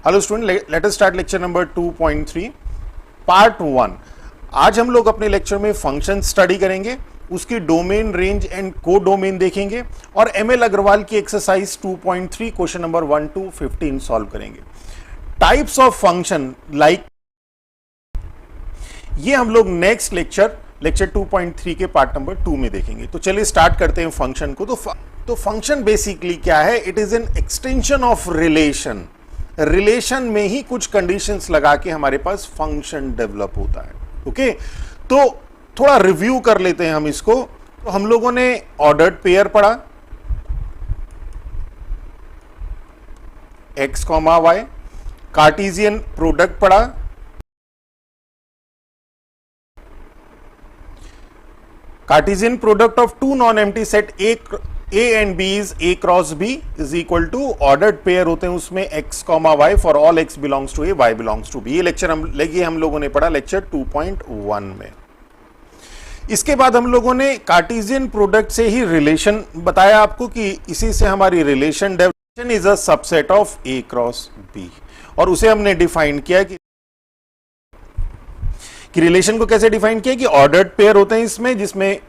Hello student, let us start lecture number 2.3 part 1। आज हम लोग अपने लेक्चर में फंक्शन स्टडी करेंगे, उसकी डोमेन, रेंज एंड को डोमेन देखेंगे और एमएल अग्रवाल की exercise 2.3 question number 1 to 15 solve करेंगे। टाइप्स ऑफ फंक्शन लाइक ये हम लोग नेक्स्ट लेक्चर 2.3 के पार्ट नंबर 2 में देखेंगे। तो चलिए स्टार्ट करते हैं फंक्शन को। तो फंक्शन बेसिकली क्या है? It is an extension of relation. Relation में ही कुछ कंडीशंस लगा के हमारे पास फंक्शन डेवलप होता है। ओके, तो थोड़ा रिव्यू कर लेते हैं हम इसको। तो हम लोगों ने ऑर्डर्ड पेयर पढ़ा, x, y, कार्टेशियन प्रोडक्ट पढ़ा, Cartesian product of two non empty set A and B is A cross B is equal to ordered pair होते हैं उसमें x, y for all x belongs to A, y belongs to B। ये lecture हम लोगों ने पढ़ा lecture 2.1 में। इसके बाद हम लोगों ने कार्टेशियन प्रोडक्ट से ही रिलेशन बताया आपको कि इसी से हमारी relation definition is a subset of A cross B, और उसे हमने डिफाइन किया कि रिलेशन को कैसे डिफाइन किया कि ऑर्डर्ड पेयर होते हैं इसमें, जिसमें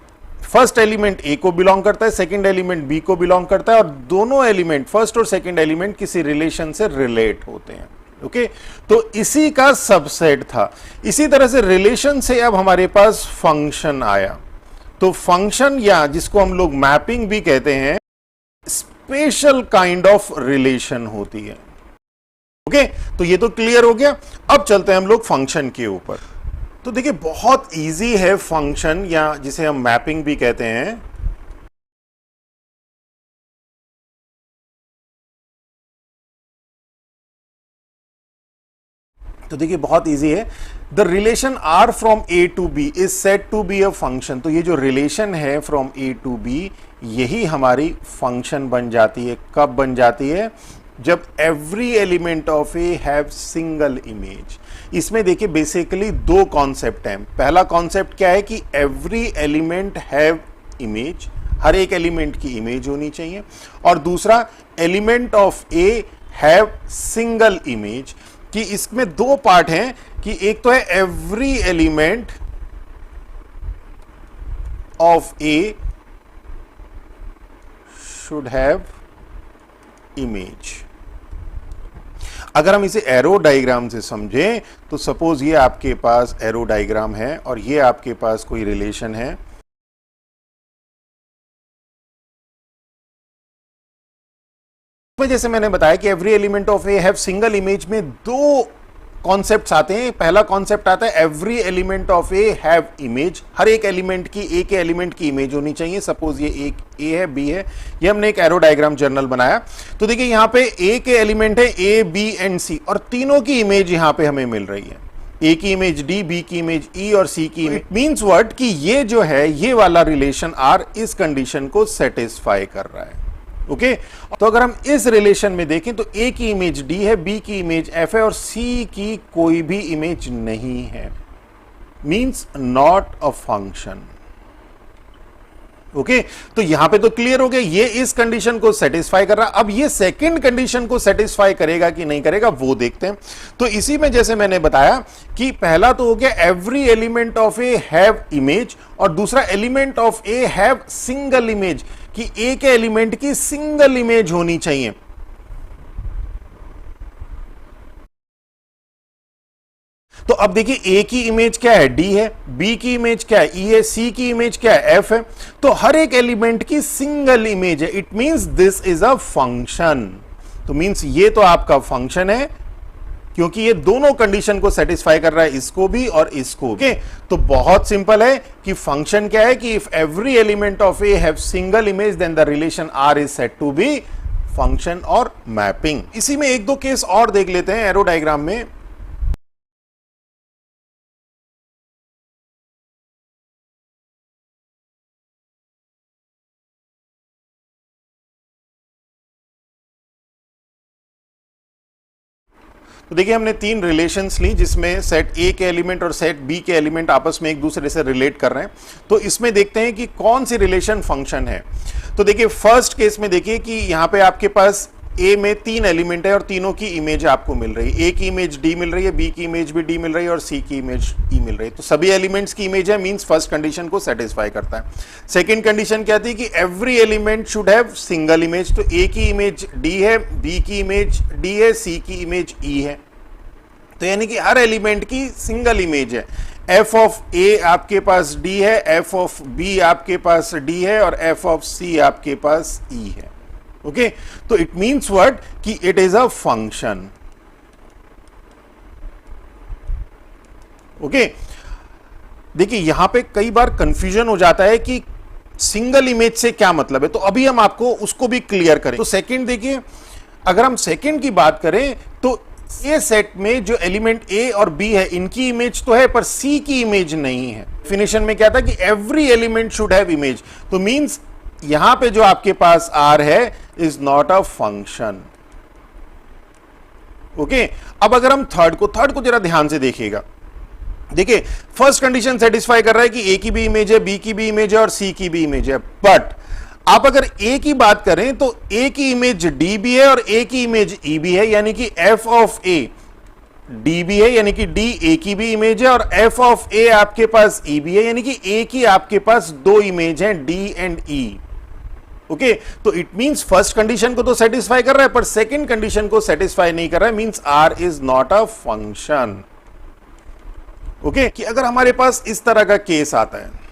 फर्स्ट एलिमेंट ए को बिलोंग करता है, सेकंड एलिमेंट बी को बिलोंग करता है, और दोनों एलिमेंट फर्स्ट और सेकंड एलिमेंट किसी रिलेशन से रिलेट होते हैं। ओके, तो इसी का सबसेट था। इसी तरह से रिलेशन से अब हमारे पास फंक्शन आया। तो फंक्शन, या जिसको हम लोग मैपिंग भी कहते हैं, स्पेशल काइंड ऑफ रिलेशन होती है। ओके, तो ये तो क्लियर हो गया। अब चलते हैं हम लोग फंक्शन के ऊपर। तो देखिए, बहुत इजी है फंक्शन, या जिसे हम मैपिंग भी कहते हैं। तो देखिए, बहुत इजी है। The relation R from A to B is said to be a function. तो ये जो रिलेशन है फ्रॉम ए टू बी, यही हमारी फंक्शन बन जाती है। कब बन जाती है? जब every element of A have single image. इसमें देखिए बेसिकली दो कॉन्सेप्ट हैं। पहला कॉन्सेप्ट क्या है कि एवरी एलिमेंट हैव इमेज, हर एक एलिमेंट की इमेज होनी चाहिए। और दूसरा, element of A have single image, कि इसमें दो पार्ट हैं कि एक तो है every element of A should have image. अगर हम इसे एरो डायग्राम से समझें तो सपोज ये आपके पास एरो डायग्राम है और ये आपके पास कोई रिलेशन है। जैसे मैंने बताया कि every element of A have single image में दो कॉन्सेप्ट्स आते हैं। पहला कॉन्सेप्ट आता है every element of A have image, हर एक एलिमेंट की, ए के एलिमेंट की इमेज होनी चाहिए। सपोज ये एक ए है, बी है, ये हमने एक एरो डायग्राम जर्नल बनाया। तो देखिए यहां पे ए के एलिमेंट है ए, बी एंड सी, और तीनों की इमेज यहां पे हमें मिल रही है। ए की इमेज डी, बी की इमेज ई और सी की इमेज। इट मींस व्हाट कि ये जो है, ये वाला रिलेशन आर इस कंडीशन को सेटिस्फाई कर रहा है। ओके, तो अगर हम इस रिलेशन में देखें तो ए की इमेज डी है, बी की इमेज एफ है और सी की कोई भी इमेज नहीं है। Means not a function. Okay, तो यहां पे तो क्लियर हो गया, ये इस कंडीशन को सेटिस्फाई कर रहा। अब ये सेकंड कंडीशन को सेटिस्फाई करेगा कि नहीं करेगा वो देखते हैं। तो इसी में जैसे मैंने बताया कि पहला तो हो गया every element of A have image, और दूसरा element of A have single image, कि ए के एलिमेंट की सिंगल इमेज होनी चाहिए। तो अब देखिए, ए की इमेज क्या है? डी है, बी की इमेज क्या है? ई है, सी की इमेज क्या है? एफ है। तो हर एक एलिमेंट की सिंगल इमेज है। It means this is a function. तो मींस ये तो आपका फंक्शन है, क्योंकि ये दोनों कंडीशन को सेटिस्फाई कर रहा है, इसको भी और इसको। ओके, तो बहुत सिंपल है कि फंक्शन क्या है कि if every element of A have single image then the relation R is said to be function और मैपिंग। इसी में एक दो केस और देख लेते हैं एरो डायग्राम में। तो देखिए, हमने तीन रिलेशंस ली जिसमें सेट ए के एलिमेंट और सेट बी के एलिमेंट आपस में एक दूसरे से रिलेट कर रहे हैं। तो इसमें देखते हैं कि कौन सी रिलेशन फंक्शन है। तो देखिए, फर्स्ट केस में देखिए कि यहां पे आपके पास ए में 3 एलिमेंट है और तीनों की इमेज आपको मिल रही है। ए की इमेज डी मिल रही है, बी की इमेज भी डी मिल रही है और सी की इमेज ई मिल रही है। तो सभी एलिमेंट्स की इमेज है, मींस फर्स्ट कंडीशन को सेटिस्फाई करता है। सेकंड कंडीशन क्या थी कि every element should have single image. तो ए की इमेज डी है, बी की इमेज डी है, सी की इमेज ई है। तो यानी कि हर एलिमेंट की सिंगल इमेज है। एफ ऑफ ए आपके पास डी है, एफ ऑफ बी आपके पास डी है और एफ ऑफ सी आपके पास ई है। ओके, तो इट मीन्स व्हाट कि it is a function. Okay, देखिए यहां पे कई बार कंफ्यूजन हो जाता है कि सिंगल इमेज से क्या मतलब है, तो अभी हम आपको उसको भी क्लियर करें। तो सेकंड देखिए, अगर हम सेकंड की बात करें तो ये सेट में जो एलिमेंट ए और बी है इनकी इमेज तो है पर सी की इमेज नहीं है। डेफिनेशन में क्या था कि every element should have image, तो मींस यहां पे जो आपके पास आर है is not a function. Okay, अब अगर हम थर्ड को जरा ध्यान से देखिएगा। देखिए फर्स्ट कंडीशन सेटिस्फाई कर रहा है कि ए की भी इमेज है, बी की भी इमेज है और सी की भी इमेज है। बट आप अगर ए की बात करें तो ए की इमेज डी भी है और ए की इमेज ई भी है, यानी कि एफ ऑफ ए डी भी है, यानी कि डी ए की भी इमेज है और एफ ऑफ ए आपके पास ई भी है, यानी कि ए की आपके पास दो इमेज हैं डी एंड ई। ओके, तो इट मींस फर्स्ट कंडीशन को तो सेटिस्फाई कर रहा है पर सेकंड कंडीशन को सेटिस्फाई नहीं कर रहा है, means R is not a function. Okay, कि अगर हमारे पास इस तरह का केस आता है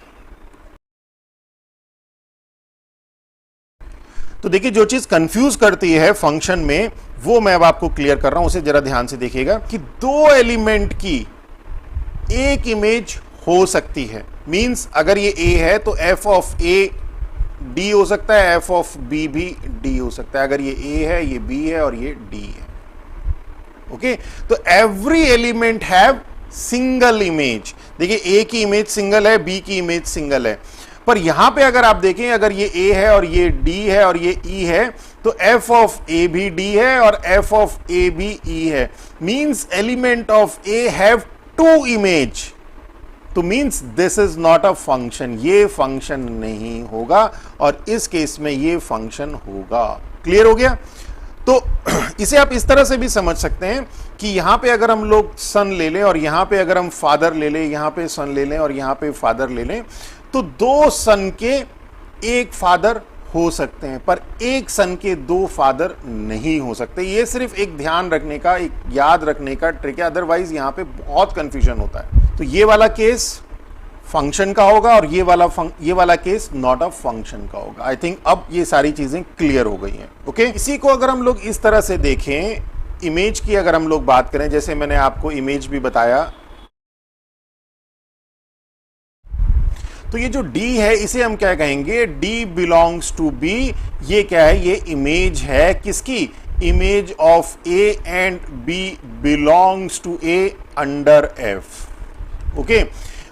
तो देखिए जो चीज कंफ्यूज करती है फंक्शन में वो मैं अब आपको क्लियर कर रहा हूं, उसे जरा ध्यान से देखिएगा कि दो एलिमेंट की एक इमेज हो सकती है। मींस अगर ये ए है तो एफ ऑफ ए डी हो सकता है, एफ ऑफ बी भी डी हो सकता है। अगर ये ए है, ये बी है और ये डी है। ओके, तो every element have single image. देखिए ए की इमेज सिंगल है, बी की इमेज सिंगल है, पर यहां पे अगर आप देखें अगर ये ए है और ये डी है और ये ई है तो एफ ऑफ ए भी डी है और एफ ऑफ ए भी ई है। Means element of A have two image, तो means this is not a function, ये फंक्शन नहीं होगा और इस केस में ये फंक्शन होगा। क्लियर हो गया? तो इसे आप इस तरह से भी समझ सकते हैं कि यहां पे अगर हम लोग सन ले लें और यहां पे अगर हम फादर ले लें, यहां पे सन ले लें और यहां पे फादर ले लें, तो दो सन के एक फादर हो सकते हैं पर एक सन के दो फादर नहीं हो सकते। ये सिर्फ एक ध्यान रखने का, एक याद रखने का ट्रिक है, अदरवाइज यहां पे बहुत कंफ्यूजन होता है। तो ये वाला केस फंक्शन का होगा और ये वाला केस नॉट अ फंक्शन का होगा। आई थिंक अब ये सारी चीजें क्लियर हो गई हैं। ओके, इसी को अगर हम लोग इस तरह से देखें, इमेज की अगर हम लोग बात करें, जैसे मैंने आपको इमेज भी बताया, तो ये जो D है इसे हम क्या कहेंगे, D बिलोंग्स टू B। ये क्या है, ये इमेज है किसकी, image of A and B belongs to A under F। Okay,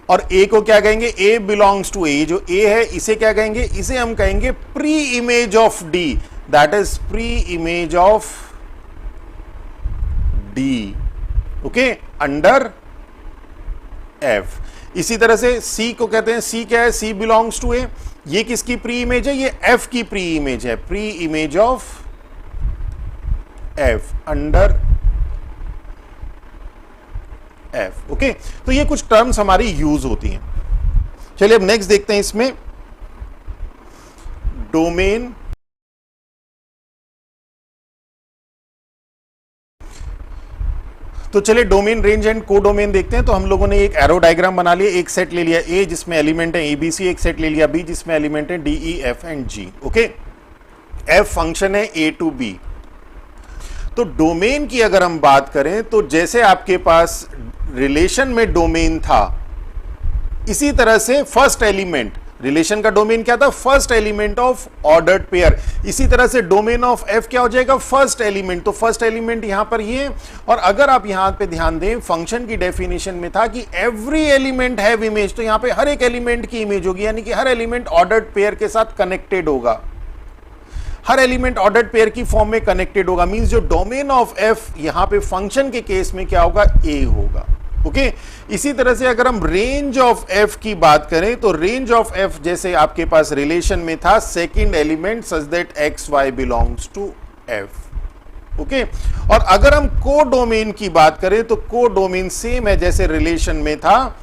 और A को क्या कहेंगे, A बिलोंग्स टू A। जो A है इसे क्या कहेंगे, इसे हम कहेंगे pre image of D, that is pre image of D। Okay, under F। इसी तरह से C को कहते हैं, C क्या है, C बिलोंग्स टू A। ये किसकी प्री इमेज है, ये F की प्री इमेज है, pre image of F under F। Okay, तो ये कुछ टर्म्स हमारी यूज होती हैं। चलिए अब नेक्स्ट देखते हैं इसमें डोमेन। तो चलिए डोमेन, रेंज एंड कोडोमेन देखते हैं। तो हम लोगों ने एक एरो डायग्राम बना लिया, एक सेट ले लिया ए जिसमें एलिमेंट है एबीसी, एक सेट ले लिया बी जिसमें एलिमेंट है D E F and G. Okay, F function है ए टू बी। तो डोमेन की अगर हम बात करें तो जैसे आपके पास रिलेशन में डोमेन था, इसी तरह से फर्स्ट एलिमेंट, रिलेशन का डोमेन क्या था, first element of ordered pair. इसी तरह से डोमेन ऑफ एफ क्या हो जाएगा, फर्स्ट एलिमेंट। तो फर्स्ट एलिमेंट यहां पर ये, और अगर आप यहां पे ध्यान दें फंक्शन की डेफिनेशन में था कि एवरी एलिमेंट हैव इमेज, तो यहां पे हर एक एलिमेंट की इमेज होगी, यानी कि हर एलिमेंट ऑर्डर्ड पेयर के साथ कनेक्टेड होगा, हर एलिमेंट ऑर्डर्ड पेयर की फॉर्म में कनेक्टेड होगा। मींस जो डोमेन ऑफ एफ यहां पे फंक्शन के केस में क्या होगा, ए होगा। ओके, इसी तरह से अगर हम रेंज ऑफ एफ की बात करें तो रेंज ऑफ एफ जैसे आपके पास रिलेशन में था second element such that X Y belongs to F. Okay. और अगर हम कोडोमेन की बात करें तो कोडोमेन सेम है जैसे रिलेशन में था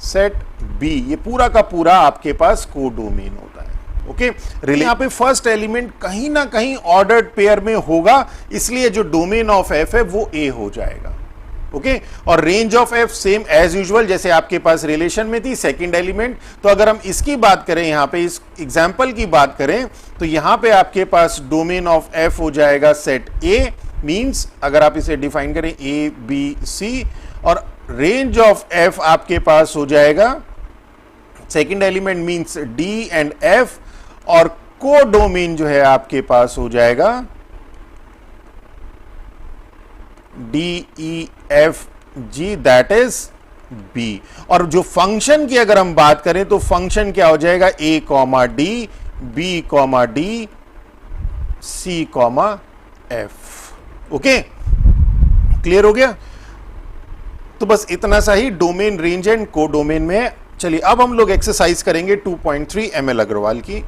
सेट बी, ये पूरा का पूरा आपके पास कोडोमेन होता है। ओके, यहां पे फर्स्ट एलिमेंट कहीं ना कहीं ऑर्डर्ड पेयर में होगा, इसलिए जो डोमेन ऑफ एफ है वो ए हो जाएगा। ओके, और range of F same as usual जैसे आपके पास रिलेशन में थी सेकंड एलिमेंट। तो अगर हम इसकी बात करें, यहां पे इस एग्जांपल की बात करें तो यहां पे आपके पास डोमेन ऑफ एफ हो जाएगा सेट ए, मींस अगर आप इसे डिफाइन करें ए बी सी, और रेंज ऑफ एफ आपके पास हो जाएगा second element means D and F, और कोडोमेन जो है आपके पास हो जाएगा D E F G, that is B. और जो फंक्शन की अगर हम बात करें तो फंक्शन क्या हो जाएगा A comma D, B comma D, C comma F. Okay, clear हो गया? तो बस इतना सा ही डोमेन, रेंज एंड कोडोमेन में है। चलिए अब हम लोग एक्सरसाइज करेंगे 2.3 एमएल अग्रवाल की।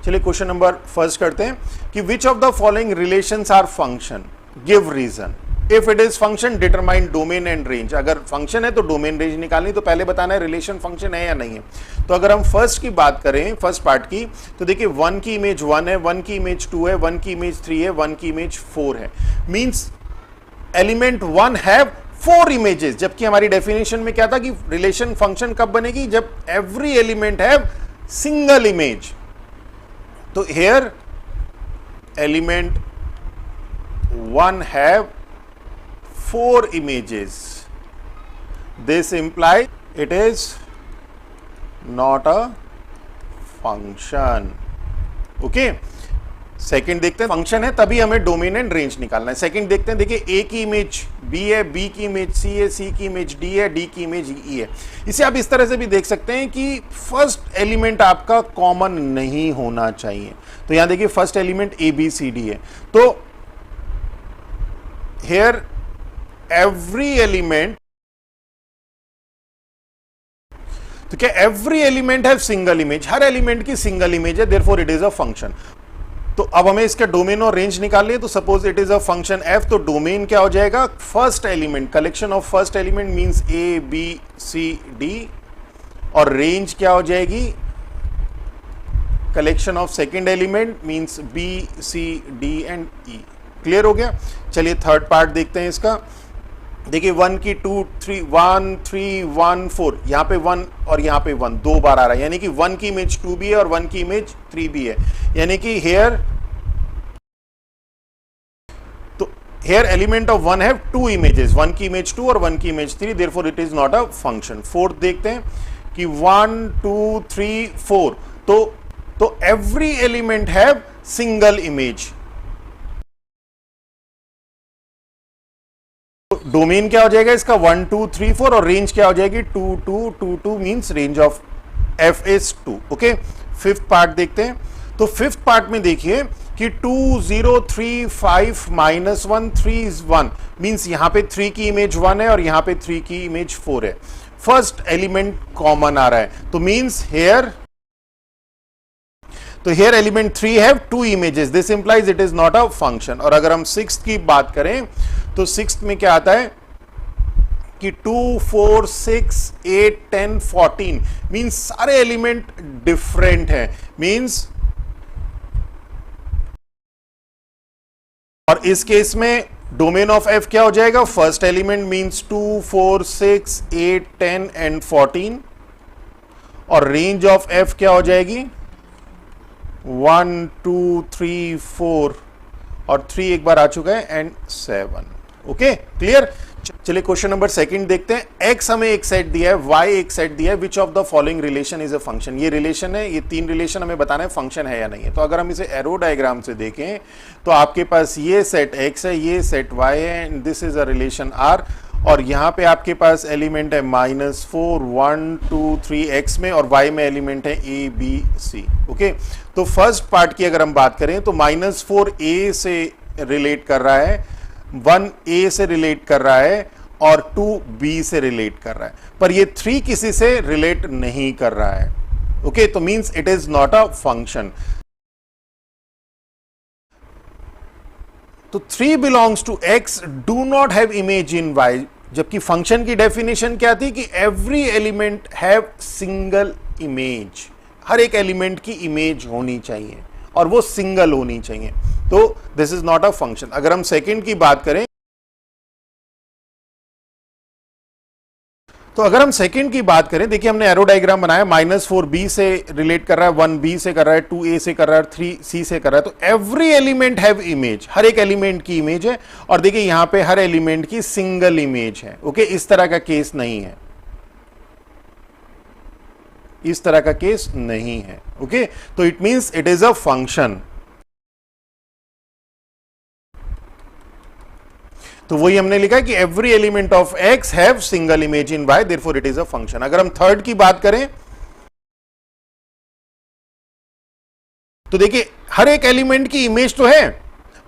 चलिए क्वेश्चन नंबर फर्स्ट करते हैं कि which of the following relations are function, give reason. If it is function determine domain and range. अगर फंक्शन है तो डोमेन रेंज निकालनी, तो पहले बताना है रिलेशन फंक्शन है या नहीं है। तो अगर हम फर्स्ट की बात करें, फर्स्ट पार्ट की, तो देखिए 1 की इमेज 1 है, 1 की इमेज 2 है, 1 की इमेज 3 है, 1 की इमेज 4 है। मींस एलिमेंट 1 हैव 4 इमेजेस, जबकि हमारी डेफिनेशन में क्या था कि रिलेशन फंक्शन कब बनेगी, जब every element have single image. तो here element 1 have 4 images. This implies it is not a function. Okay. Second देखते हैं, फंक्शन है तभी हमें डोमेन एंड रेंज निकालना है। सेकेंड देखते हैं, देखिए ए की इमेज बी है, बी की इमेज सी है, सी की इमेज डी है, डी की इमेज ई है। इसे आप इस तरह से भी देख सकते हैं कि फर्स्ट एलिमेंट आपका कॉमन नहीं होना चाहिए। तो यहां देखिए first element A B C D है, तो हियर एवरी एलिमेंट, तो क्या एवरी एलिमेंट है सिंगल इमेज, हर एलिमेंट की सिंगल इमेज है, therefore it is a function. तो अब हमें इसका डोमेन और रेंज निकालनी है। तो suppose it is a function F, तो डोमेन क्या हो जाएगा, first element, collection of first element means A B C D, और रेंज क्या हो जाएगी, collection of second element means B C D and E. Clear हो गया? चलिए थर्ड पार्ट देखते हैं इसका। देखिए 1 की 2 3 1 3 1 4, यहां पे 1 और यहां पे 1 दो बार आ रहा है, यानी कि 1 की इमेज 2 भी है और 1 की इमेज 3 भी है, यानी कि हेयर, तो here element of 1 have 2 images, 1 की इमेज 2 और 1 की image 3, therefore it is not a function. Fourth देखते हैं कि 1 2 3 4, तो every element have single image. Domain क्या हो जाएगा इसका 1 2 3 4, और रेंज क्या हो जाएगी 2 2 2 2, means range of F is 2। Okay, fifth part देखते हैं। तो फिफ्थ पार्ट में देखिए कि 2 0 3 5 -1 3 is 1, मींस यहां पे 3 की इमेज 1 है और यहां पे 3 की इमेज 4 है। फर्स्ट एलिमेंट कॉमन आ रहा है, तो मींस हेयर, तो here element 3 have 2 images, this implies it is not a function. और अगर हम सिक्स्थ की बात करें तो सिक्स्थ में क्या आता है कि 2 4 6 8 10 14, मींस सारे एलिमेंट डिफरेंट हैं, मींस, और इस केस में डोमेन ऑफ एफ क्या हो जाएगा, फर्स्ट एलिमेंट मींस 2 4 6 8 10 एंड 14, और रेंज ऑफ एफ क्या हो जाएगी 1 2 3 4, और 3 एक बार आ चुका है, एंड 7। Okay, clear? चलिए क्वेश्चन नंबर सेकंड देखते हैं। एक्स हमें एक सेट दिया है, वाई एक सेट दिया है, विच of the following relation is a function. ये रिलेशन है, ये 3 रिलेशन हमें बताना है फंक्शन है या नहीं है। तो अगर हम इसे एरो डायग्राम से देखें तो आपके पास ये सेट एक्स है, ये सेट वाई है, and this is a relation R, और यहां पे आपके पास एलिमेंट है -4 1 2 3 एक्स में, और वाई में एलिमेंट है ए बी सी। ओके, तो फर्स्ट पार्ट की अगर हम बात करें तो -4 ए से रिलेट कर रहा है, 1 ए से रिलेट कर रहा है, और 2 बी से रिलेट कर रहा है, पर ये 3 किसी से रिलेट नहीं कर रहा है। ओके, तो means it is not a function. तो 3 belongs to x do not have image in y, जबकि फंक्शन की डेफिनेशन क्या थी कि every element have single image, हर एक एलिमेंट की इमेज होनी चाहिए और वो सिंगल होनी चाहिए। तो this is not a function. अगर हम सेकंड की बात करें, तो अगर हम सेकंड की बात करें, देखिए हमने एरो डायग्राम बनाया, -4b से रिलेट कर रहा है, 1b से कर रहा है, 2a से कर रहा है, 3c से कर रहा है। तो एवरी एलिमेंट हैव इमेज, हर एक एलिमेंट की इमेज है, और देखिए यहां पे हर एलिमेंट की सिंगल इमेज है। ओके, इस तरह का केस नहीं है, इस तरह का केस नहीं है। ओके, तो it means it is a function. तो वही हमने लिखा कि every element of x have single image in y, therefore it is a function. अगर हम थर्ड की बात करें, तो देखिए हर एक एलिमेंट की इमेज तो है,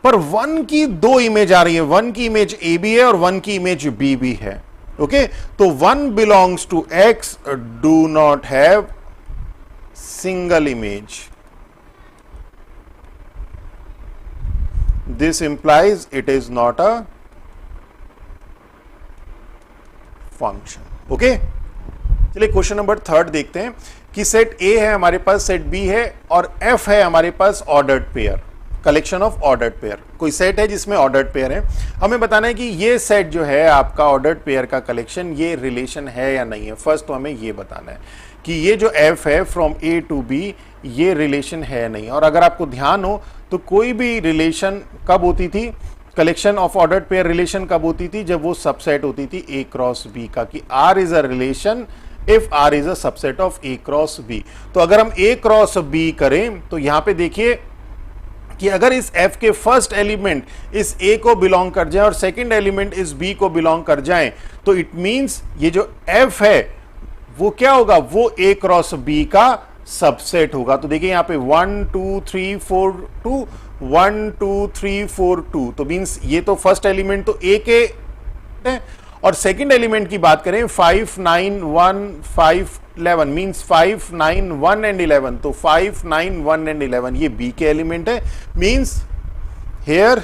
पर 1 की 2 इमेज आ रही है, 1 की इमेज a भी है और 1 की इमेज b भी है। ओके, तो 1 belongs to x do not have single image, this implies it is not a function. Okay, चलिए क्वेश्चन नंबर थर्ड देखते हैं कि सेट A है हमारे पास, सेट B है और F है हमारे पास ordered pair, collection of ordered pair. कोई सेट है जिसमें ऑर्डर्ड पेयर है, हमें बताना है कि ये सेट जो है आपका ऑर्डर्ड पेयर का कलेक्शन, ये रिलेशन है या नहीं है। फर्स्ट तो हमें ये बताना है कि ये जो F है फ्रॉम A टू B, ये रिलेशन है या नहीं। और अगर आपको ध्यान हो तो कोई भी रिलेशन कब होती थी, collection of ordered pair relation कब होती थी, जब वो सबसेट होती थी A क्रॉस B का, कि R is a relation if R is a subset of A cross B। तो अगर हम A क्रॉस B करें तो यहां पे देखिए कि अगर इस F के फर्स्ट एलिमेंट इस A को बिलोंग कर जाए और सेकंड एलिमेंट इस B को बिलोंग कर जाए, तो इट मींस ये जो F है वो क्या होगा, वो A क्रॉस B का सबसेट होगा। तो देखिए यहां पे 1 2 3 4 2 1 2 3 4 2, तो मींस ये तो फर्स्ट एलिमेंट तो A के है, और सेकंड एलिमेंट की बात करें 5 9 1 5 11 मींस 5 9 1 एंड 11, तो 5 9 1 एंड 11 ये B के एलिमेंट है। Means here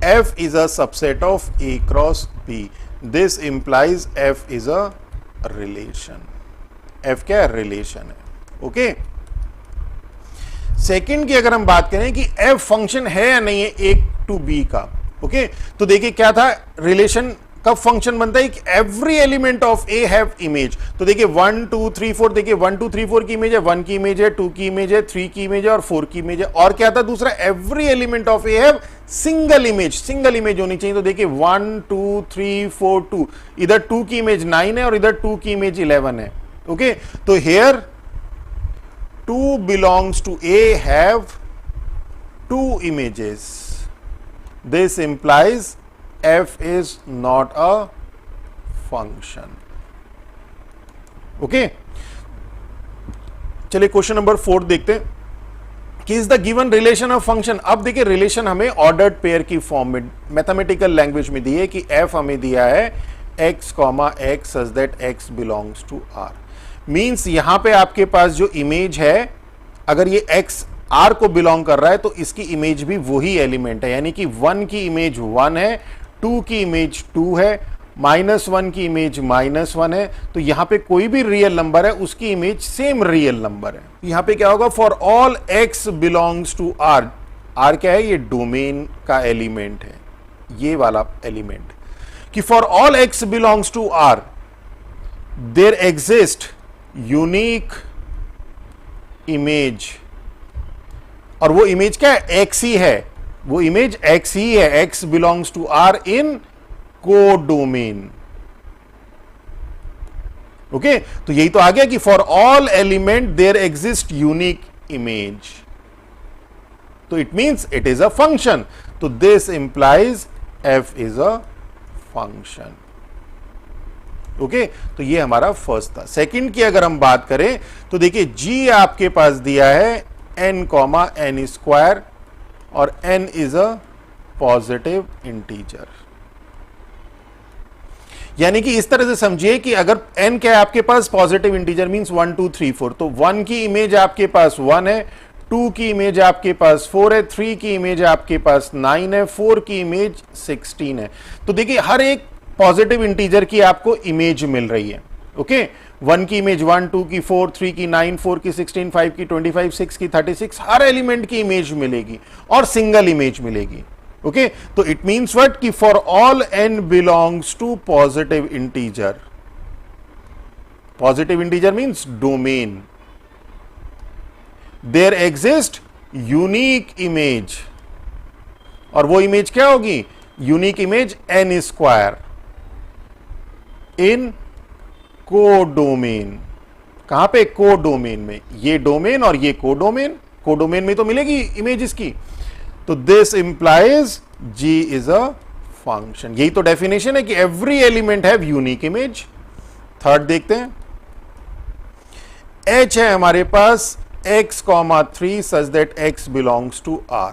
F is a subset of A cross B. This implies F is a relation. F क्या है, रिलेशन है। ओके, सेकंड की अगर हम बात करें कि F फंक्शन है या नहीं है A टू B का, ओके, तो देखिए क्या था, रिलेशन कब फंक्शन बनता है, every element of A have image. तो देखिए 1 2 3 4, देखिए 1 2 3 4 की इमेज है, 1 की इमेज है, 2 की इमेज है, 3 की इमेज है और 4 की इमेज है। और क्या था दूसरा, every element of A have single image, single image होनी चाहिए। तो देखिए 1 2 3 4 2, इधर 2 की इमेज 9 है और इधर 2 की इमेज 11 है। ओके, तो here 2 belongs to A have 2 images, this implies f is not a function. Okay, चलिए क्वेश्चन नंबर 4 देखते हैं कि is the given relation of function. अब देखिए रिलेशन हमें ऑर्डर्ड पेयर की फॉर्म में मैथमेटिकल लैंग्वेज में दी है कि f हमें दिया है x, x such that x belongs to r। Means यहां पे आपके पास जो इमेज है, अगर ये x R को बिलोंग कर रहा है तो इसकी इमेज भी वही एलिमेंट है, यानी कि 1 की इमेज 1 है, 2 की इमेज 2 है, -1 की इमेज -1 है। तो यहां पे कोई भी रियल नंबर है उसकी इमेज सेम रियल नंबर है। यहां पे क्या होगा, for all x belongs to R। R क्या है, ये डोमेन का एलिमेंट है, ये वाला एलिमेंट, कि for all x belongs to R there exist unique image, और वो इमेज क्या है, x ही है, वो इमेज x ही है, x belongs to R in codomain. Okay, तो यही तो आ गया कि for all element there exist unique image, तो it means it is a function. तो this implies f is a function. Okay, तो ये हमारा फर्स्ट था। सेकंड की अगर हम बात करें तो देखिए g आपके पास दिया है n, n स्क्वायर, और n is a positive integer. यानी कि इस तरह से समझिए कि अगर n क्या है आपके पास, पॉजिटिव इंटीजर मींस 1 2 3 4, तो 1 की इमेज आपके पास 1 है, 2 की इमेज आपके पास 4 है, 3 की इमेज आपके पास 9 है, 4 की इमेज 16 है। तो देखिए हर एक पॉजिटिव इंटीजर की आपको इमेज मिल रही है। ओके, 1 की इमेज 1, 2 की 4, 3 की 9, 4 की 16, 5 की 25, 6 की 36, हर एलिमेंट की इमेज मिलेगी और सिंगल इमेज मिलेगी। ओके, तो इट मींस व्हाट कि for all n belongs to positive integer, positive integer means domain, there exist unique image, और वो इमेज क्या होगी? Unique image n square in codomain. कहां पे? कोडोमेन में। ये डोमेन और ये कोडोमेन, कोडोमेन में तो मिलेगी इमेज इसकी। तो this implies G is a function. यही तो डेफिनेशन है कि every element have unique image. Third देखते हैं, H है हमारे पास x, 3 such that x belongs to R।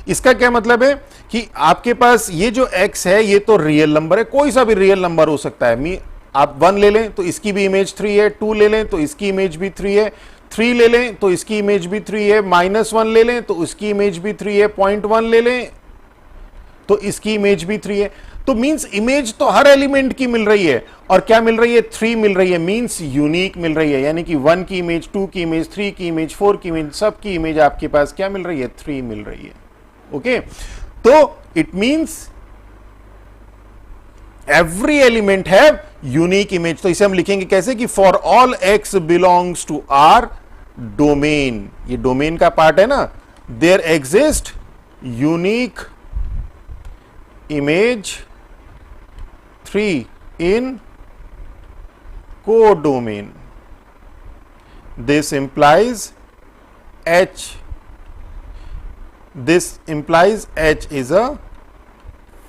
इसका क्या मतलब है कि आपके पास ये जो x है ये तो रियल नंबर है, कोई सा भी रियल नंबर हो सकता है। आप 1 ले लें तो इसकी भी इमेज 3 है, 2 ले लें तो इसकी इमेज भी 3 है, 3 ले लें तो इसकी इमेज भी 3 है, -1 ले लें तो उसकी इमेज भी 3 है, 0.1 ले लें तो इसकी इमेज भी 3 है। तो मींस इमेज तो हर एलिमेंट की मिल रही है, और क्या मिल रही है? 3 मिल रही है, मींस यूनिक मिल रही है। यानी कि 1 की इमेज, 2 की इमेज, 3 की इमेज, 4 की इमेज, सब की इमेज आपके पास क्या मिल रही है? 3 मिल रही है। ओके, तो it means every element have unique image. तो इसे हम लिखेंगे कैसे कि for all x belongs to R domain, ये डोमेन का पार्ट है ना, there exist unique image 3 in codomain. This implies H is a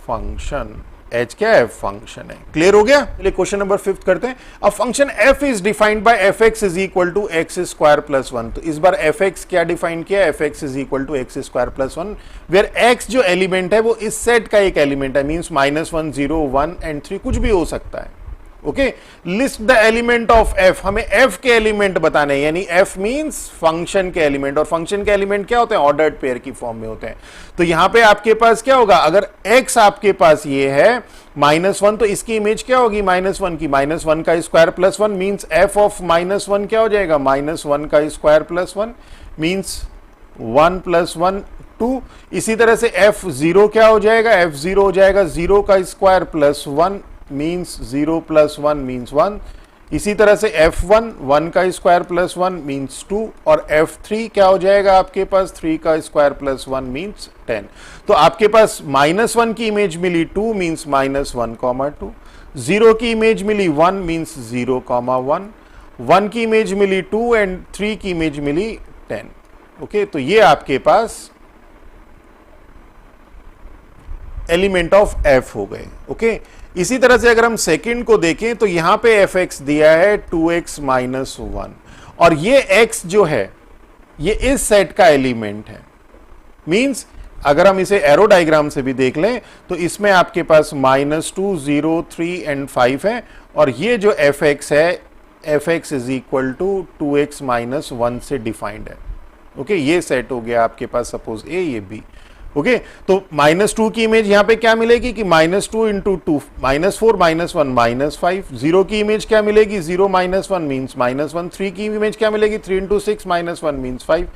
function. H क्या है? फंक्शन है। क्लियर हो गया? चलिए क्वेश्चन नंबर 5 करते हैं। A function f is defined by fx is equal to x square plus 1। तो इस बार fx क्या डिफाइन किया? fx is equal to x square plus 1, where x जो एलिमेंट है वो इस सेट का एक एलिमेंट है, मींस -1, 0, 1 एंड 3 कुछ भी हो सकता है। Okay, list the element of f, हमें f के एलिमेंट बताने हैं, यानी f मींस फंक्शन के एलिमेंट, और फंक्शन के एलिमेंट क्या होते हैं? ऑर्डर्ड पेयर की फॉर्म में होते हैं। तो यहां पे आपके पास क्या होगा? अगर x आपके पास ये है -1, तो इसकी इमेज क्या होगी? -1 की, -1 का square plus 1 means f of -1 क्या हो जाएगा? -1 का स्क्वायर प्लस 1 मींस 1 + 1 2। इसी तरह से f0 क्या हो जाएगा? f0 हो जाएगा 0 का स्क्वायर प्लस 1 मींस 0 + 1 मींस 1। इसी तरह से f1 1 का स्क्वायर प्लस 1 मींस 2, और f3 क्या हो जाएगा आपके पास? 3 का स्क्वायर प्लस 1 मींस 10। तो आपके पास -1 की इमेज मिली 2 मींस -1, 2, 0 की इमेज मिली 1 मींस 0, 1, 1 की इमेज मिली 2 एंड 3 की इमेज मिली 10। ओके, तो ये आपके पास एलिमेंट ऑफ f हो गए। ओके, इसी तरह से अगर हम सेकंड को देखें तो यहां पे fx दिया है 2x - 1, और ये x जो है ये इस सेट का एलिमेंट है। मींस अगर हम इसे एरो डायग्राम से भी देख लें तो इसमें आपके पास -2, 0, 3 एंड 5 है, और ये जो fx है fx is equal to 2x - 1 से डिफाइंड है। ओके, ये सेट हो गया आपके पास, सपोज A ये B। ओके, तो -2 की इमेज यहां पे क्या मिलेगी कि -2 × 2 -4 -1 -5। 0 की इमेज क्या मिलेगी? 0 - 1 मींस -1। 3 की इमेज क्या मिलेगी? 3 × 6 -1 मींस 5।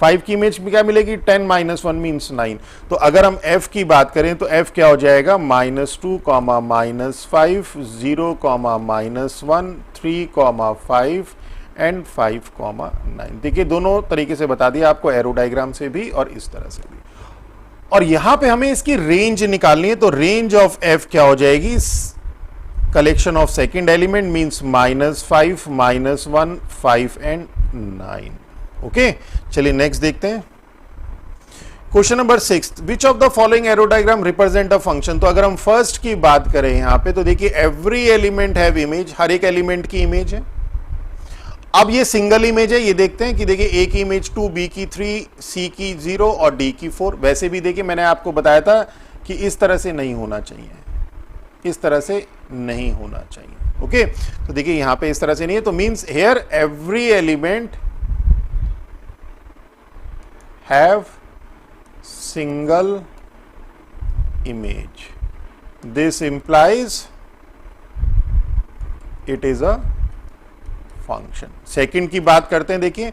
5 की इमेज क्या मिलेगी? 10 - 1 मींस 9। तो अगर हम f की बात करें तो f क्या हो जाएगा? -2, -5, 0, -1, 3, 5 एंड 5, 9। देखिए दोनों तरीके से बता दिया आपको, एरो डायग्राम से भी और इस तरह से भी। और यहां पे हमें इसकी रेंज निकालनी है, तो रेंज ऑफ f क्या हो जाएगी? Collection of second element means -5, -1, 5 and 9। Okay, चलिए नेक्स्ट देखते हैं। Question number 6, which of the following arrow diagram represent a function. तो अगर हम फर्स्ट की बात करें यहां पे तो देखिए एवरी एलिमेंट हैव इमेज, हर एक एलिमेंट की इमेज है। अब ये सिंगल इमेज है, ये देखते हैं कि देखिए A की इमेज 2, B की 3, C की 0 और D की 4। वैसे भी देखिए मैंने आपको बताया था कि इस तरह से नहीं होना चाहिए, इस तरह से नहीं होना चाहिए। ओके, तो देखिए यहां पे इस तरह से नहीं है, तो means here every element have single image. This implies it is a function. Second की बात करते हैं, देखिए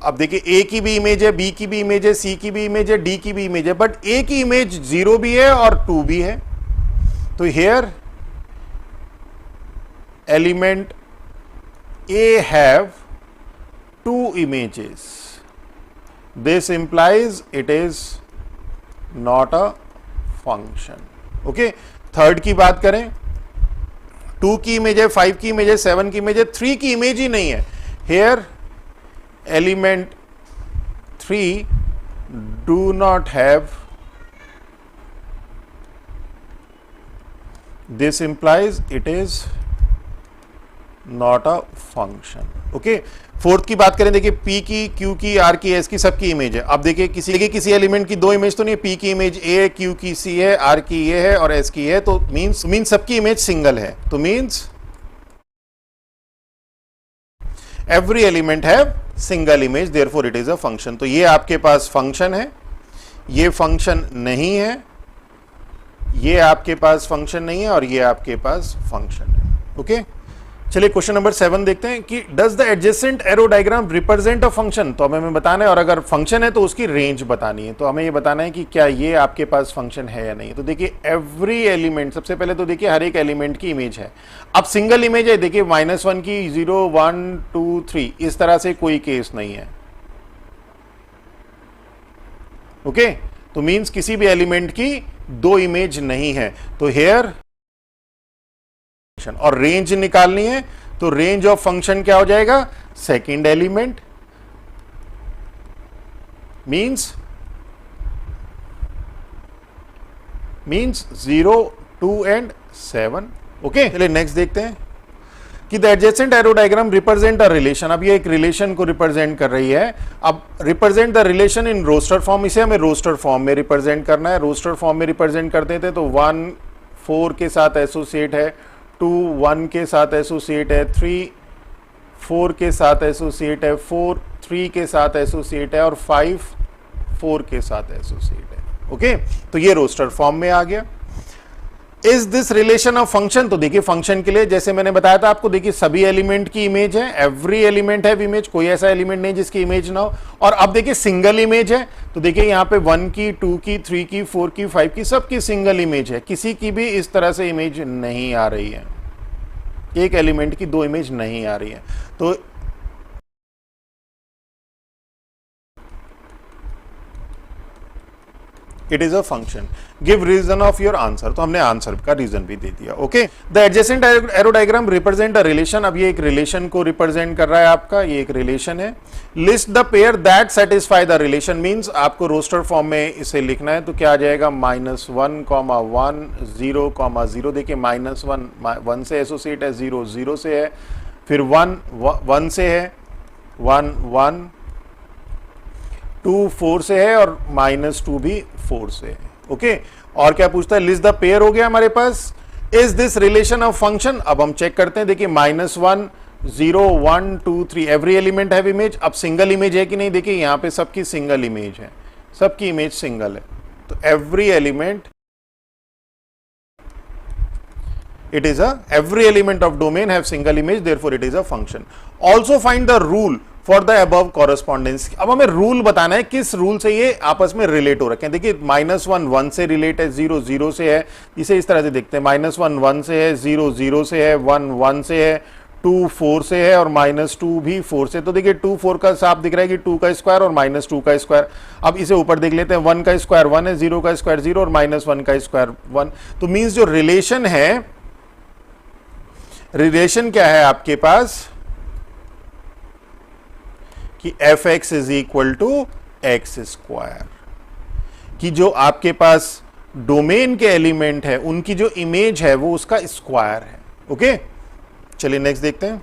अब देखिए ए की भी इमेज है, बी की भी इमेज है, सी की भी इमेज है, डी की भी इमेज है, बट ए की इमेज 0 भी है और 2 भी है. तो here element A have 2 images. This implies it is not a function. Okay, third की बात करें, 2 की इमेज है, 5 की इमेज है, 7 की इमेज है, 3 की इमेज ही नहीं है. Here element 3 do not have. This implies it is not a function. Okay, fourth की बात करें, देखिए P की, Q की, R की, S की, सबकी इमेज है. अब देखिए किसी एलिमेंट की 2 इमेज तो नहीं है, P की इमेज A है, Q की C है, R की ये है और S की है, तो मीन्स सबकी इमेज सिंगल है. तो means every element have single image, therefore it is a function. तो ये आपके पास फंक्शन है, ये फंक्शन नहीं है, ये आपके पास फंक्शन नहीं है और ये आपके पास फंक्शन है. ओके, चलिए क्वेश्चन नंबर 7 देखते हैं कि does the adjacent arrow diagram represent a function. तो हमें बताना है, और अगर फंक्शन है तो उसकी रेंज बतानी है. तो हमें ये बताना है कि क्या ये आपके पास फंक्शन है या नहीं. तो देखिए एवरी एलिमेंट, सबसे पहले तो देखिए हर एक एलिमेंट की इमेज है. अब सिंगल इमेज है, देखिए -1 की 0 1 2 3, इस तरह से कोई केस नहीं है. ओके, तो मीन्स किसी भी एलिमेंट की 2 इमेज नहीं है. तो हेयर और रेंज निकालनी है, तो रेंज ऑफ फंक्शन क्या हो जाएगा, second element means 0 2 and 7. Okay, चलिए नेक्स्ट देखते हैं कि the adjacent arrow diagram represent a relation. अब ये एक रिलेशन को रिप्रेजेंट कर रही है. अब represent the relation in roster form, इसे हमें रोस्टर फॉर्म में रिप्रेजेंट करना है. रोस्टर फॉर्म में रिप्रेजेंट करते थे तो 1 4 के साथ एसोसिएट है, 2 1 के साथ एसोसिएट है, 3 4 के साथ एसोसिएट है, 4 3 के साथ एसोसिएट है और 5 4 के साथ एसोसिएट है. ओके, तो ये रोस्टर फॉर्म में आ गया. Is this relation of function. तो देखिए फंक्शन के लिए जैसे मैंने बताया था आपको, देखिए सभी एलिमेंट की इमेज है, एवरी एलिमेंट है इमेज, कोई ऐसा एलिमेंट नहीं जिसकी इमेज ना हो. और अब देखिए सिंगल इमेज है, तो देखिए यहां पे 1 की 2 की 3 की 4 की 5 की सबकी सिंगल इमेज है, किसी की भी इस तरह से इमेज नहीं आ रही है, एक एलिमेंट की 2 इमेज नहीं आ रही है. तो it is a function. Give reason of your answer. तो हमने आंसर का रीजन भी दे दिया. Okay, the adjacent arrow diagram represent a relation. अब ये एक रिलेशन को रिप्रेजेंट कर रहा है आपका, ये एक रिलेशन है. List the pair that satisfy the relation, means आपको रोस्टर फॉर्म में इसे लिखना है. तो क्या आ जाएगा, -1, -1 0, 0. देखिए -1 से एसोसिएट है, 0 0 से है, फिर 1 1 से है, 1 1, 2 4 से है और -2 भी 4 से है. ओके, और क्या पूछता है, लिस्ट द पेयर हो गया हमारे पास. Is this relation of function. अब हम चेक करते हैं, देखिए -1 0 1 2 3, एवरी एलिमेंट हैव इमेज. अब सिंगल इमेज है कि नहीं, देखिए यहां पे सबकी सिंगल इमेज है, सबकी इमेज सिंगल है. तो every element, it is a every element of domain have single image, therefore it is a function. Also find the rule for the above correspondence. अब हमें रूल बताना है, किस रूल से ये आपस में रिलेट हो रखे हैं. देखिए -1 1 से रिलेट है, 0 0 से है, इसे इस तरह से देखते हैं. -1 1 से है, 0 0 से है, 1 1 से है, 2 4 से है और -2 भी 4 से. तो देखिए 2 4 का साफ दिख रहा है कि 2 का स्क्वायर और -2 का स्क्वायर. अब इसे ऊपर देख लेते हैं, 1 का स्क्वायर 1 है, 0 का स्क्वायर 0 और -1 का स्क्वायर 1. तो मीन्स जो रिलेशन है, रिलेशन क्या है आपके पास कि f(x) is equal to X square, कि जो आपके पास डोमेन के एलिमेंट है उनकी जो इमेज है वो उसका स्क्वायर है. ओके, चलिए नेक्स्ट देखते हैं.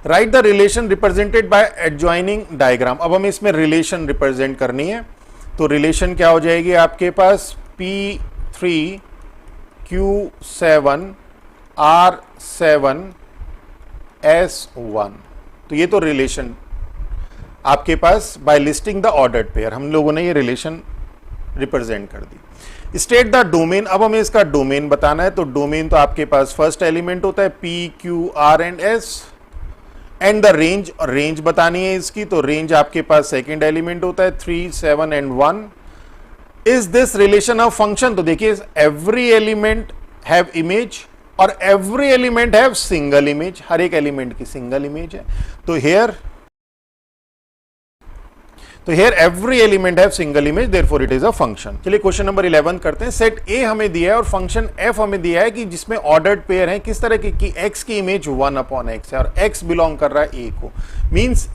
Right the relation represented by adjoining diagram. अब हमें इसमें रिलेशन रिप्रेजेंट करनी है. तो रिलेशन क्या हो जाएगी आपके पास, P3 Q7 R7 S1. तो ये तो रिलेशन आपके पास by listing the ordered pair, हम लोगों ने ये रिलेशन रिप्रेजेंट कर दी। स्टेट द डोमेन, अब हमें इसका डोमेन बताना है। तो डोमेन तो आपके पास फर्स्ट एलिमेंट होता है P Q R and S, and the range, और रेंज बतानी है इसकी, तो रेंज आपके पास सेकेंड एलिमेंट होता है 3 7 and 1। Is this relation of function, तो देखिए एवरी एलिमेंट हैव इमेज और every element have single image, हर एक एलिमेंट की सिंगल इमेज है। तो here every element have single image, therefore it is a function। चलिए क्वेश्चन नंबर 11 करते हैं। सेट A हमें दिया है और फंक्शन f हमें दिया है कि जिसमें ऑर्डर्ड पेयर है, किस तरह की x की इमेज 1/x है और x बिलोंग कर रहा है A को, मींस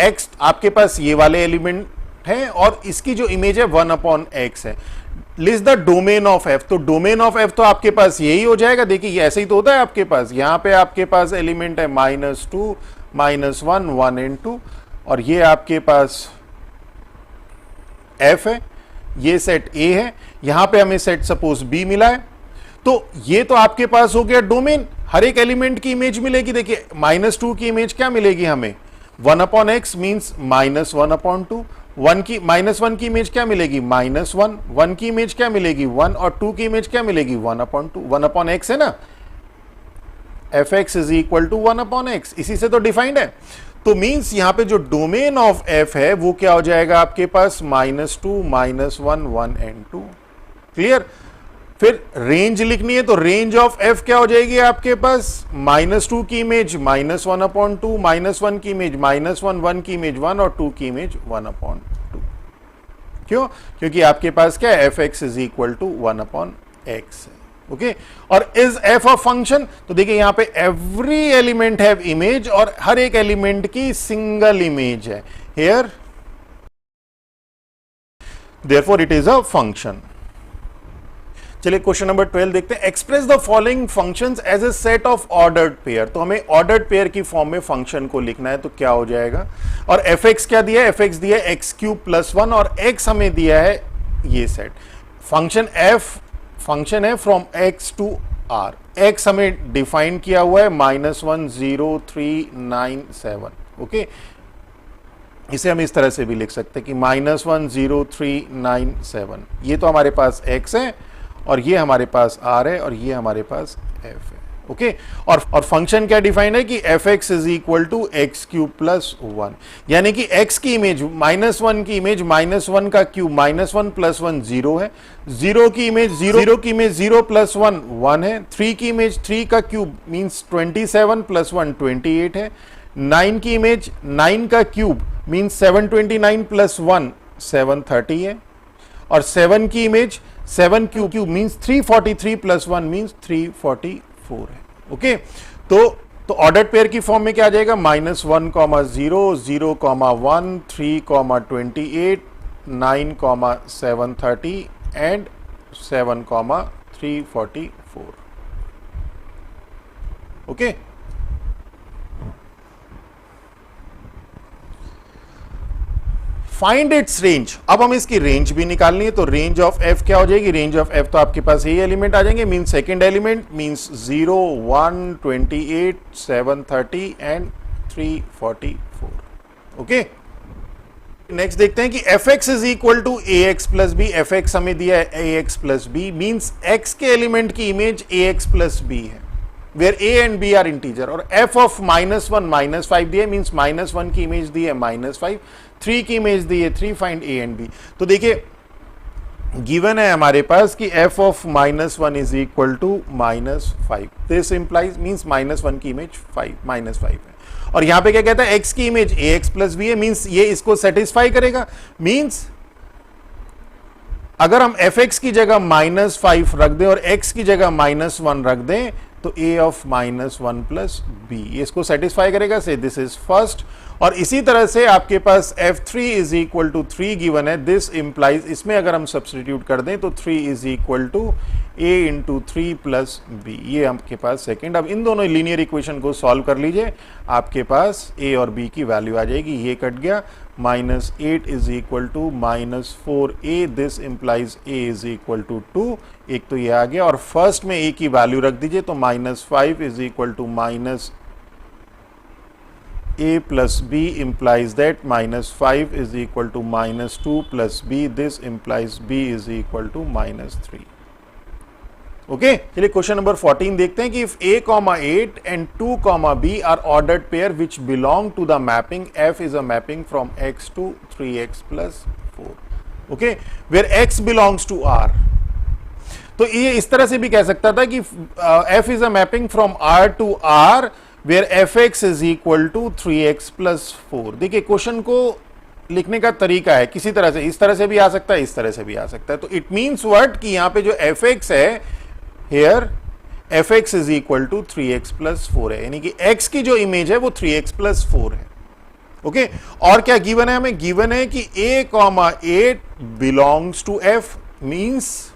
x आपके पास ये वाले एलिमेंट है और इसकी जो इमेज है 1/x है। List the domain of f, तो डोमेन ऑफ f तो आपके पास यही हो जाएगा। देखिए ये ऐसे ही तो होता है आपके पास, यहां पे आपके पास एलिमेंट है -2 -1 1 एंड 2, और ये आपके पास f है, ये सेट A है, यहां पे हमें सेट सपोज B मिला है। तो ये तो आपके पास हो गया डोमेन, हर एक एलिमेंट की इमेज मिलेगी। देखिए -2 की इमेज क्या मिलेगी हमें 1/x मींस -1/2, 1 की -1 की इमेज क्या मिलेगी -1, 1 की इमेज क्या मिलेगी 1 और 2 की इमेज क्या मिलेगी 1/2, 1/x है ना, fx is equal to 1/x, इसी से तो डिफाइंड है। तो मींस यहां पे जो डोमेन ऑफ f है वो क्या हो जाएगा आपके पास -2 -1 1 एंड 2। क्लियर। फिर रेंज लिखनी है तो रेंज ऑफ f क्या हो जाएगी आपके पास -2 की इमेज -1/2, -1 की इमेज -1, 1 की इमेज 1 और 2 की इमेज 1/2। क्यों? क्योंकि आपके पास क्या है fx is equal to 1/x है। ओके और इज f ऑफ फंक्शन, तो देखिए यहां पे एवरी एलिमेंट हैव इमेज और हर एक एलिमेंट की सिंगल इमेज है here, therefore it is a function. चलिए क्वेश्चन नंबर 12 देखते हैं। Express the following functions as a set of ordered pair, तो हमें ऑर्डर्ड पेयर की फॉर्म में फंक्शन को लिखना है, तो क्या हो जाएगा। और fx क्या दिया है, fx दिया है x³ + 1 और x हमें दिया है ये सेट। फंक्शन f फंक्शन है from x to r, x हमें डिफाइन किया हुआ है -1 0 3 9 7। ओके इसे हम इस तरह से भी लिख सकते हैं कि -1 0 3 9 7, ये तो हमारे पास x है और ये हमारे पास r है और ये हमारे पास f है। ओके और फंक्शन क्या डिफाइन है कि fx is equal to x³ + 1, यानी कि x की इमेज -1 की इमेज -1 का क्यूब -1 + 1 0 है, 0 की इमेज 0 की इमेज 0 + 1 1 है, 3 की इमेज 3 का क्यूब मींस 27 + 1 28 है, 9 की इमेज 9 का क्यूब मींस 729 + 1 730 है, और 7 की इमेज 7 क्यूब मींस 343 + 1 मींस 344 है। ओके तो ऑर्डर्ड पेयर की फॉर्म में क्या आ जाएगा -1, 0 0, 1 3, 28 9, 730 and 7, 344। Okay find its range, अब हम इसकी रेंज भी निकालनी है। तो रेंज ऑफ f क्या हो जाएगी, रेंज ऑफ f तो आपके पास ये एलिमेंट आ जाएंगे, means second element means 0 1 28 730 and 344। Okay next देखते हैं कि fx is equal to ax + b, fx हमें दिया है ax + b मींस x के एलिमेंट की इमेज ax + b है, where a and b are integer, और f ऑफ -1 -5 दिया मींस -1 की इमेज दी है -5, 3 की इमेज दी है 3, फाइंड a एंड b। तो देखिए गिवन है हमारे पास कि f of -1 is equal to -5, this implies means -1 की इमेज -5 है, और यहां पे क्या कहता है x की इमेज ax + b है, मींस ये इसको सेटिस्फाई करेगा। मींस अगर हम fx की जगह -5 रख दें और x की जगह -1 रख दें तो a ऑफ -1 + b ये इसको सेटिस्फाई करेगा, से दिस इज फर्स्ट। और इसी तरह से आपके पास f3 is equal to 3 given है, दिस इंप्लाइज, इसमें अगर हम सब्स्टिट्यूट कर दें तो 3 is equal to a × 3 + b, ये आपके पास सेकंड। अब इन दोनों लीनियर इक्वेशन को सॉल्व कर लीजिए, आपके पास a और b की वैल्यू आ जाएगी, ये कट गया, -8 is equal to -4a, this implies a is equal to 2, एक तो ये आ गया, और फर्स्ट में a की वैल्यू रख दीजिए तो -5 is equal to a plus b implies that -5 is equal to -2 plus b. This implies b is equal to -3. Okay चलिए क्वेश्चन नंबर 14 देखते हैं कि if a, 8 and 2, b are ordered pair which belong to the mapping f is a mapping from x to 3x plus 4. Okay where x belongs to r. तो ये इस तरह से भी कह सकता था कि f is a mapping from r to r where fx is equal to 3x plus 4. देखिए क्वेश्चन को लिखने का तरीका है किसी तरह से, इस तरह से भी आ सकता है, इस तरह से भी आ सकता है. तो इट मीन्स व्हाट कि यहां पे जो fx है here fx is equal to 3x plus 4 है, यानी कि x की जो इमेज है वो 3x प्लस 4 है. ओके और क्या गिवन है हमें? गिवन है कि a, 8 belongs to f, means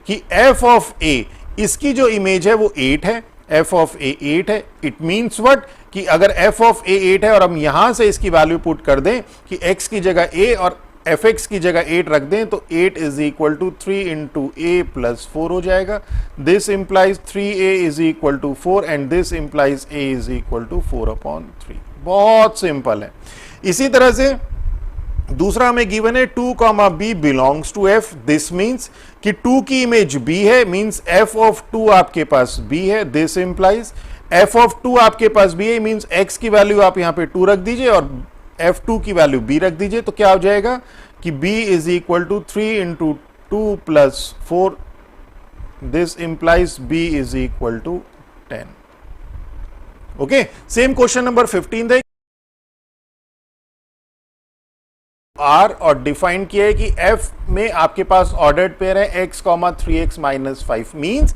कि f ऑफ a इसकी जो इमेज है वो 8 है, f ऑफ a 8 है. इट मींस व्हाट कि अगर f ऑफ a 8 है और हम यहां से इसकी वैल्यू पुट कर दें कि x की जगह a और fx की जगह 8 रख दें तो 8 is equal to 3 into a plus 4 हो जाएगा. This implies 3a is equal to 4 and this implies a is equal to 4/3. बहुत सिंपल है. इसी तरह से दूसरा हमें गिवन है 2, b belongs to f. This means कि 2 की इमेज b है, मींस f ऑफ 2 आपके पास b है. दिस इंप्लाइज f ऑफ 2 आपके पास b है, मींस x की वैल्यू आप यहां पे 2 रख दीजिए और f2 की वैल्यू b रख दीजिए. तो क्या हो जाएगा कि b is equal to 3 into 2 plus 4. This implies b is equal to 10. Okay same question number 15 है R और डिफाइन किया है कि f में आपके पास ऑर्डर्ड पेयर है x, 3x माइनस 5. मींस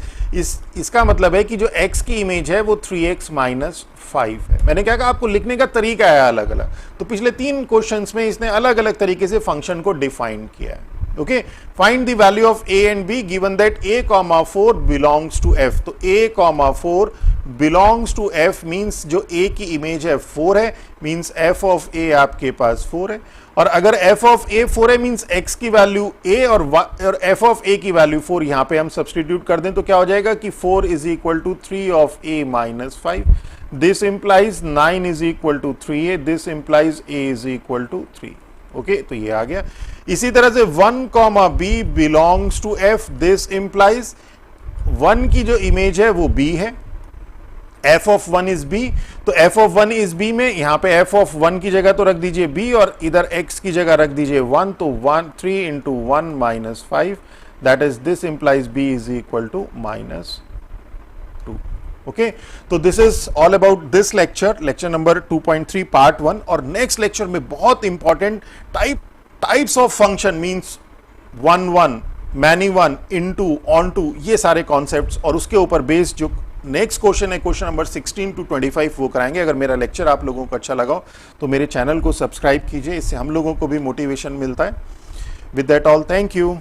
इसका मतलब है कि जो x की इमेज है वो 3x माइनस 5 है. मैंने क्या कहा आपको लिखने का तरीका है अलग अलग. तो पिछले 3 क्वेश्चंस में इसने अलग अलग तरीके से फंक्शन को डिफाइन किया है. Okay find the value of a and b given that a, 4 belongs to f. तो a, 4 belongs to f means जो a की इमेज है 4 है, मींस f ऑफ a आपके पास 4 है. और अगर f ऑफ a 4 है मींस x की वैल्यू a और f ऑफ a की वैल्यू 4 यहां पे हम सब्सटीट्यूट कर दें तो क्या हो जाएगा कि 4 is equal to 3 of a minus 5. This implies 9 is equal to 3a. This implies a is equal to 3. Okay तो ये आ गया. इसी तरह से 1, b belongs to f. This implies 1 की जो इमेज है वो b है, f ऑफ 1 इज b. तो f ऑफ 1 इज b में यहां पे f ऑफ 1 की जगह तो रख दीजिए b और इधर x की जगह रख दीजिए 1. तो 3 into 1 minus 5. That is this implies b is equal to -2. Okay तो this is all about this lecture number 2.3 part 1. और नेक्स्ट लेक्चर में बहुत important types of function means 1, 1, many 1, into, onto, ये सारे कॉन्सेप्ट्स और उसके ऊपर बेस्ड जो नेक्स्ट क्वेश्चन है क्वेश्चन नंबर 16 to 25 वो कराएंगे. अगर मेरा लेक्चर आप लोगों को अच्छा लगा तो मेरे चैनल को सब्सक्राइब कीजिए, इससे हम लोगों को भी मोटिवेशन मिलता है. With that all, thank you.